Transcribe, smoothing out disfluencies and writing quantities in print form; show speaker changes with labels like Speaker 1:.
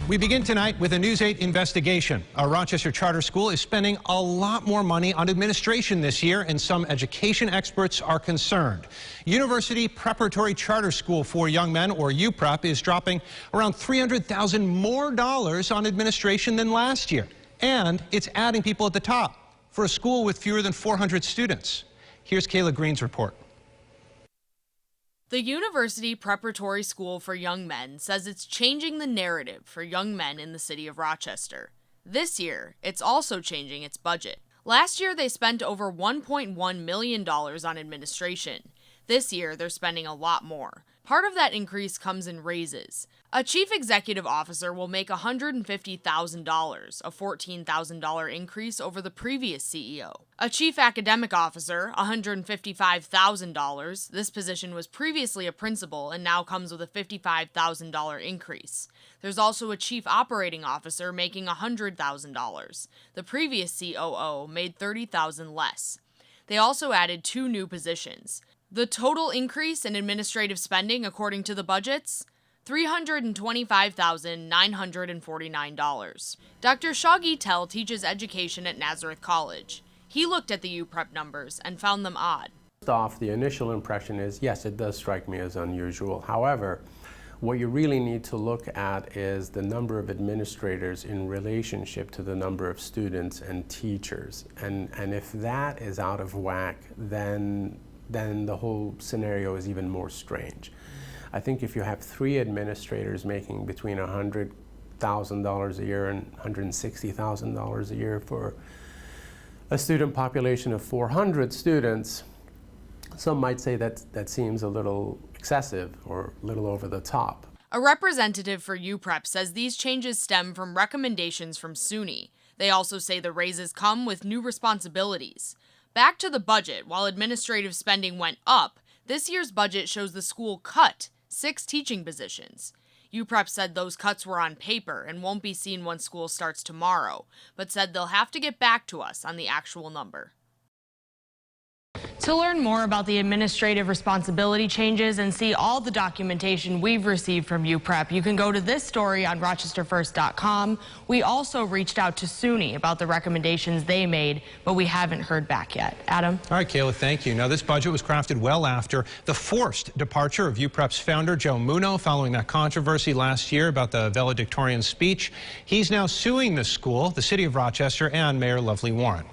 Speaker 1: We begin tonight with a News 8 investigation. A Rochester charter school is spending a lot more money on administration this year, and some education experts are concerned. University Preparatory Charter School for Young Men, or UPrep, is dropping around $300,000 more on administration than last year. And it's adding people at the top for a school with fewer than 400 students. Here's Kayla Green's report.
Speaker 2: The University Preparatory School for Young Men says it's changing the narrative for young men in the city of Rochester. This year, it's also changing its budget. Last year, they spent over $1.1 million on administration. This year, they're spending a lot more. Part of that increase comes in raises. A chief executive officer will make $150,000, a $14,000 increase over the previous CEO. A chief academic officer, $155,000. This position was previously a principal and now comes with a $55,000 increase. There's also a chief operating officer making $100,000. The previous COO made $30,000 less. They also added 2 new positions. The total increase in administrative spending, according to the budgets, $325,949. Dr. Shoghi Tell teaches education at Nazareth College. He looked at the UPrep numbers and found them odd.
Speaker 3: First off, the initial impression is, yes, it does strike me as unusual. However, what you really need to look at is the number of administrators in relationship to the number of students and teachers. And if that is out of whack, then the whole scenario is even more strange. I think if you have 3 administrators making between $100,000 a year and $160,000 a year for a student population of 400 students, some might say that seems a little excessive or a little over the top.
Speaker 2: A representative for UPrep says these changes stem from recommendations from SUNY. They also say the raises come with new responsibilities. Back to the budget, while administrative spending went up, this year's budget shows the school cut 6 teaching positions. UPrep said those cuts were on paper and won't be seen once school starts tomorrow, but said they'll have to get back to us on the actual number. To learn more about the administrative responsibility changes and see all the documentation we've received from UPrep, you can go to this story on RochesterFirst.com. We also reached out to SUNY about the recommendations they made, but we haven't heard back yet. Adam?
Speaker 1: All right, Kayla, thank you. Now, this budget was crafted well after the forced departure of UPrep's founder, Joe Muno, following that controversy last year about the valedictorian speech. He's now suing the school, the city of Rochester, and Mayor Lovely Warren.